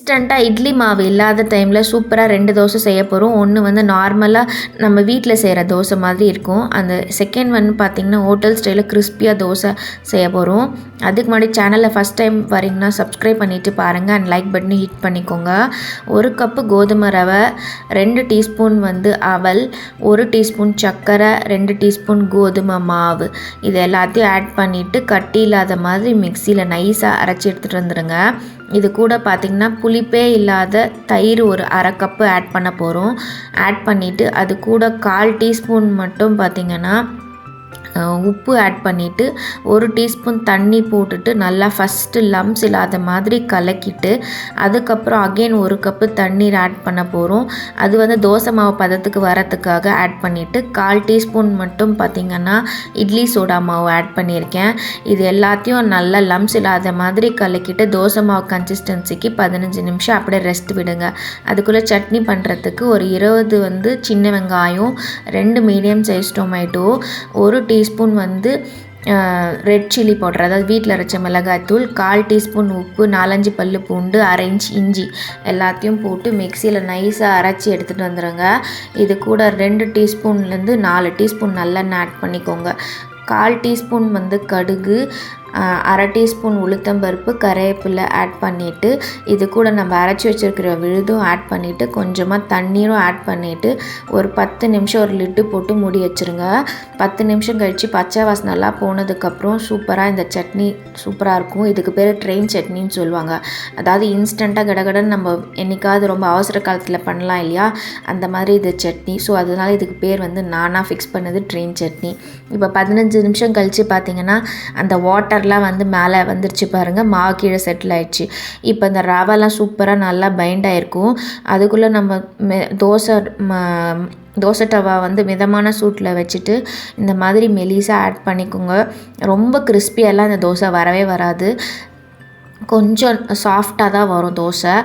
இன்ஸ்டண்ட்டாக இட்லி மாவு இல்லாத டைமில் சூப்பராக 2 தோசை செய்ய போகிறோம். ஒன்று வந்து நார்மலாக நம்ம வீட்டில் செய்கிற தோசை மாதிரி இருக்கும். அந்த செகண்ட் ஒன் பார்த்திங்கன்னா ஹோட்டல் ஸ்டைலில் கிறிஸ்பியாக தோசை செய்ய போகிறோம். அதுக்கு முன்னாடி சேனலில் ஃபஸ்ட் டைம் வரீங்கன்னா சப்ஸ்கிரைப் பண்ணிவிட்டு பாருங்கள் அண்ட் லைக் பட்டனை ஹிட் பண்ணிக்கோங்க. 1 கப்பு கோதுமை ரவை, 2 டீஸ்பூன் வந்து அவல், 1 டீஸ்பூன் சர்க்கரை, 2 டீஸ்பூன் கோதுமை மாவு, இது எல்லாத்தையும் ஆட் பண்ணிவிட்டு கட்டி இல்லாத மாதிரி மிக்சியில் நைஸாக அரைச்சி எடுத்துகிட்டு வந்துடுங்க. இது கூட பார்த்திங்கன்னா புளிப்பே இல்லாத தயிர் ஒரு 1/2 கப்பு ஆட் பண்ண போகிறோம். ஆட் பண்ணிவிட்டு அது கூட 1/4 டீஸ்பூன் மட்டும் பார்த்திங்கன்னா உப்பு ஆட் பண்ணிவிட்டு 1 டீஸ்பூன் தண்ணி போட்டுட்டு நல்லா ஃபஸ்ட்டு லம்ஸ் இல்லாத மாதிரி கலக்கிட்டு அதுக்கப்புறம் அகெயின் 1 கப்பு தண்ணீர் ஆட் பண்ண போகிறோம். அது வந்து தோசை மாவு பதத்துக்கு வரத்துக்காக ஆட் பண்ணிவிட்டு 1/4 டீஸ்பூன் மட்டும் பார்த்திங்கன்னா இட்லி சோடா மாவு ஆட் பண்ணியிருக்கேன். இது எல்லாத்தையும் நல்லா லம்ஸ் இல்லாத மாதிரி கலக்கிட்டு தோசை மாவு கன்சிஸ்டன்சிக்கு 15 நிமிஷம் அப்படியே ரெஸ்ட் விடுங்க. அதுக்குள்ளே சட்னி பண்ணுறதுக்கு ஒரு 20 வந்து சின்ன வெங்காயம், 2 மீடியம் சைஸ் டொமேட்டோ, 1 டீஸ்பூன் வந்து ரெட் சில்லி பவுடர், அதாவது வீட்டில் அரைச்ச மிளகாய்த்தூள், 1/4 டீஸ்பூன் உப்பு, 4-5 பல்லு பூண்டு, 1/2 இன்ச் இஞ்சி எல்லாத்தையும் போட்டு மிக்சியில் நைஸாக அரைச்சி எடுத்துகிட்டு வந்துடுங்க. இது கூட 2 டீஸ்பூன்லேருந்து 4 டீஸ்பூன் நல்லெண்ணெய் ஆட் பண்ணிக்கோங்க. 1/4 டீஸ்பூன் வந்து கடுகு, 1/2 டீஸ்பூன் உளுத்தம்பருப்பு, கருவேப்பிலை ஆட் பண்ணிவிட்டு இது கூட நம்ம அரைச்சி வச்சுருக்கிற விழுதும் ஆட் பண்ணிவிட்டு கொஞ்சமாக தண்ணீரும் ஆட் பண்ணிவிட்டு ஒரு 10 நிமிஷம் ஒரு லிட்டு போட்டு மூடி வச்சுருங்க. 10 நிமிஷம் கழித்து பச்சை வாசனை நல்லா போனதுக்கப்புறம் சூப்பராக இந்த சட்னி சூப்பராக இருக்கும். இதுக்கு பேர் ட்ரெயின் சட்னின்னு சொல்லுவாங்க. அதாவது இன்ஸ்டண்ட்டாக கடகடன்னு நம்ம என்றைக்காவது ரொம்ப அவசர காலத்தில் பண்ணலாம் இல்லையா, அந்த மாதிரி இது சட்னி. ஸோ அதனால் இதுக்கு பேர் வந்து நானாக ஃபிக்ஸ் பண்ணது ட்ரெயின் சட்னி. இப்போ 15 நிமிஷம் கழித்து பார்த்திங்கன்னா அந்த வாட்டர்லாம் வந்து மேலே வந்துருச்சு பாருங்கள், மாவு கீழே செட்டில் ஆயிடுச்சு. இப்போ இந்த ரவெல்லாம் சூப்பராக நல்லா பைண்ட் ஆகிருக்கும். அதுக்குள்ளே நம்ம தோசை டவா வந்து மிதமான சூட்டில் வச்சுட்டு இந்த மாதிரி மெலிசாக ஆட் பண்ணிக்கோங்க. ரொம்ப கிறிஸ்பியெல்லாம் இந்த தோசை வரவே வராது, கொஞ்சம் சாஃப்டாக தான் வரும் தோசை.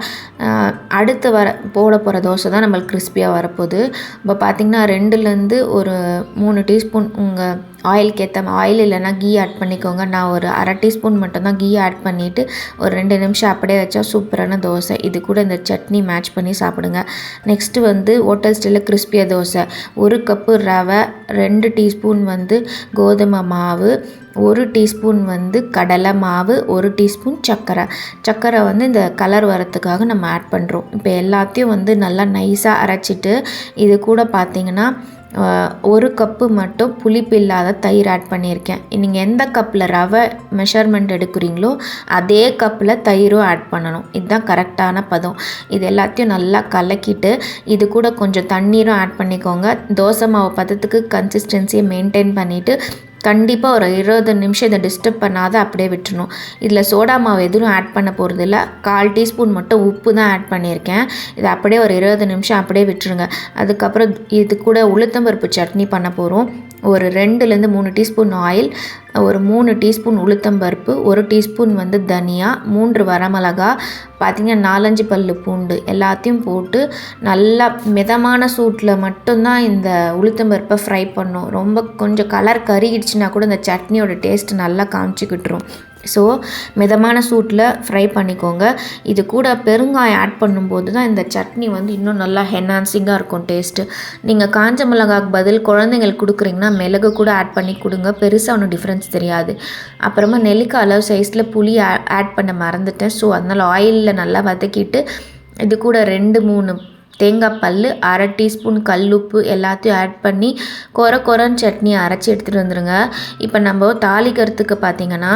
அடுத்து போட போகிற தோசை தான் நம்மளுக்கு கிறிஸ்பியாக வரப்போகுது. இப்போ பார்த்திங்கன்னா 2லேருந்து ஒரு 3 டீஸ்பூன் உங்கள் ஆயிலுக்கு ஏற்ற ஆயில் இல்லைன்னா கீ ஆட் பண்ணிக்கோங்க. நான் ஒரு 1/2 டீஸ்பூன் மட்டும்தான் கீ ஆட் பண்ணிவிட்டு ஒரு 2 நிமிஷம் அப்படியே வச்சா சூப்பரான தோசை. இது கூட இந்த சட்னி மேட்ச் பண்ணி சாப்பிடுங்க. நெக்ஸ்ட்டு வந்து ஹோட்டல் ஸ்டைலில் கிறிஸ்பியாக தோசை. 1 கப்பு ரவை, 2 டீஸ்பூன் வந்து கோதுமை மாவு, 1 டீஸ்பூன் வந்து கடலை மாவு, 1 டீஸ்பூன் சர்க்கரை வந்து இந்த கலர் வரத்துக்காக நம்ம ஆட் பண்ணுறோம். இப்போ எல்லாத்தையும் வந்து நல்லா நைஸாக அரைச்சிட்டு இது கூட பார்த்திங்கன்னா 1 கப்பு மட்டும் புளிப்பு இல்லாத தயிர் ஆட் பண்ணியிருக்கேன். நீங்கள் எந்த கப்பில் ரவை மெஷர்மெண்ட் எடுக்கிறீங்களோ அதே கப்பில் தயிரும் ஆட் பண்ணணும். இதுதான் கரெக்டான பதம். இது எல்லாத்தையும் நல்லா கலக்கிட்டு இது கூட கொஞ்சம் தண்ணீரும் ஆட் பண்ணிக்கோங்க. தோசை மாவு பதத்துக்கு கன்சிஸ்டன்சியை மெயின்டைன் பண்ணிவிட்டு கண்டிப்பாக ஒரு 20 நிமிஷம் இதை டிஸ்டர்ப் பண்ணாத அப்படியே விட்டுணும். இதில் சோடா மாவு எதுவும் ஆட் பண்ண போகிறது இல்லை. 1/4 டீஸ்பூன் மட்டும் உப்பு தான் ஆட் பண்ணியிருக்கேன். இதை அப்படியே ஒரு 20 நிமிஷம் அப்படியே விட்டுருங்க. அதுக்கப்புறம் இது கூட உளுத்தம்பருப்பு சட்னி பண்ண போகிறோம். ஒரு 2லேருந்து 3 டீஸ்பூன் ஆயில், ஒரு 3 டீஸ்பூன் உளுத்தம்பருப்பு, 1 டீஸ்பூன் வந்து தனியா, 3 வரமிளகா, பார்த்திங்கன்னா 4-5 பல்லு பூண்டு எல்லாத்தையும் போட்டு நல்லா மிதமான சூட்டில் மட்டும்தான் இந்த உளுத்தம்பருப்பை ஃப்ரை பண்ணும். ரொம்ப கொஞ்சம் கலர் கருகிடுச்சுன்னா கூட இந்த சட்னியோட டேஸ்ட் நல்லா காமிச்சிக்கிட்டுரும். ஸோ மிதமான சூட்டில் ஃப்ரை பண்ணிக்கோங்க. இது கூட பெருங்காயம் ஆட் பண்ணும்போது தான் இந்த சட்னி வந்து இன்னும் நல்லா என்ஹான்சிங்காக இருக்கும் டேஸ்ட்டு. நீங்கள் காஞ்ச மிளகாய்க்கு பதில் குழந்தைங்களுக்கு கொடுக்குறீங்கன்னா மிளகு கூட ஆட் பண்ணி கொடுங்க, பெருசாக ஒன்றும் டிஃப்ரென்ஸ் தெரியாது. அப்புறமா நெல்லிக்காய் அளவு சைஸில் புளி ஆட் பண்ண மறந்துட்டேன். ஸோ அதனால் ஆயிலில் நல்லா வதக்கிட்டு இது கூட 2-3 தேங்காய் பல், 1/2 டீஸ்பூன் கல்லுப்பு எல்லாத்தையும் ஆட் பண்ணி கொரன்னு சட்னி அரைச்சி எடுத்துகிட்டு வந்துடுங்க. இப்போ நம்ம தாளிக்கிறதுக்கு பார்த்திங்கன்னா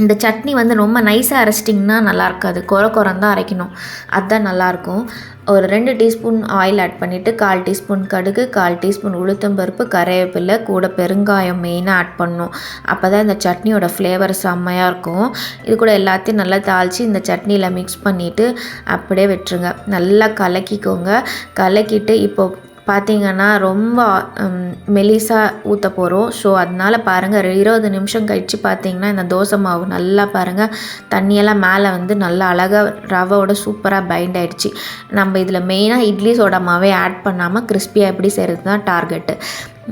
இந்த சட்னி வந்து ரொம்ப நைஸாக அரைச்சிட்டிங்கன்னா நல்லா இருக்காது, கொரன்னு தான் அரைக்கணும், அதுதான் நல்லாயிருக்கும். ஒரு 2 டீஸ்பூன் ஆயில் ஆட் பண்ணிவிட்டு 1/4 டீஸ்பூன் கடுகு, 1/4 டீஸ்பூன் உளுத்தம்பருப்பு, கருவேப்பிலை கூட பெருங்காயம் மெயினாக ஆட் பண்ணணும். அப்போ தான் இந்த சட்னியோட ஃப்ளேவர் செம்மையாக இருக்கும். இது கூட எல்லாத்தையும் நல்லா தாளித்து இந்த சட்னியில் மிக்ஸ் பண்ணிவிட்டு அப்படியே விட்டுருங்க. நல்லா கலக்கிக்கோங்க. கலக்கிட்டு இப்போ பார்த்திங்கன்னா ரொம்ப மெலிசாக ஊற்ற போகிறோம். ஸோ அதனால் பாருங்கள் 20 நிமிஷம் கழித்து பார்த்திங்கன்னா இந்த தோசை மாவு நல்லா பாருங்கள் தண்ணியெல்லாம் மேலே வந்து நல்லா அழகாக ரவோட சூப்பராக பைண்ட் ஆகிடுச்சு. நம்ம இதில் மெயினாக இட்லி சோடா மாவே ஆட் பண்ணாமல் கிறிஸ்பியாக எப்படி செய்கிறது தான் டார்கெட்டு.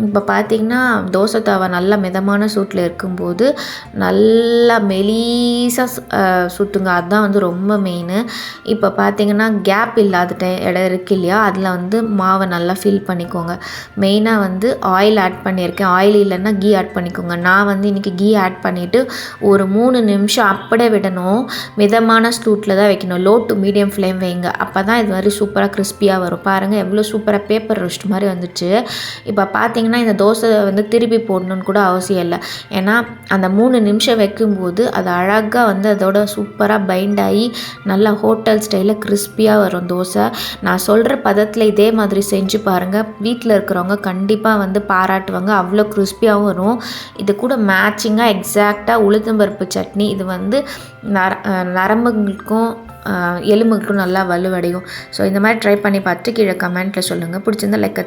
இப்போ பார்த்திங்கன்னா தோசை தவா நல்லா மிதமான சூட்டில் இருக்கும்போது நல்லா மெலீஸாக சுற்றுங்க. அதுதான் வந்து ரொம்ப மெயினு. இப்போ பார்த்திங்கன்னா கேப் இல்லாத இடம் இருக்குது இல்லையா, அதில் வந்து மாவை நல்லா ஃபில் பண்ணிக்கோங்க. மெயினாக வந்து ஆயில் ஆட் பண்ணியிருக்கேன். ஆயில் இல்லைன்னா கீ ஆட் பண்ணிக்கோங்க. நான் வந்து இன்றைக்கி கீ ஆட் பண்ணிவிட்டு ஒரு 3 நிமிஷம் அப்படியே விடணும். மிதமான சூட்டில் தான் வைக்கணும். லோ டு மீடியம் ஃப்ளேம் வைங்க. அப்போ தான் இது மாதிரி சூப்பராக கிறிஸ்பியாக வரும். பாருங்கள் எவ்வளோ சூப்பராக பேப்பர் ரோஸ்ட் மாதிரி வந்துச்சு. இப்போ பார்த்திங்கன்னா இந்த தோசை வந்து திருப்பி போடணுன்னு கூட அவசியம் இல்லை. ஏன்னா அந்த 3 நிமிஷம் வைக்கும்போது அது அழகாக வந்து அதோட சூப்பராக பைண்ட் ஆகி நல்லா ஹோட்டல் ஸ்டைலில் கிறிஸ்பியாக வரும் தோசை. நான் சொல்கிற பதத்தில் இதே மாதிரி செஞ்சு பாருங்கள். வீட்டில் இருக்கிறவங்க கண்டிப்பாக வந்து பாராட்டுவாங்க. அவ்வளோ கிறிஸ்பியாகவும் வரும். இது கூட மேட்சிங்காக எக்ஸாக்டாக உளுத்தம்பருப்பு சட்னி, இது வந்து நரம்புகளுக்கும் எலும்புகளுக்கும் நல்லா வலுவடையும். ஸோ இந்த மாதிரி ட்ரை பண்ணி பார்த்துட்டு கீழே கமெண்ட்டில் சொல்லுங்கள். பிடிச்சிருந்தா லைக்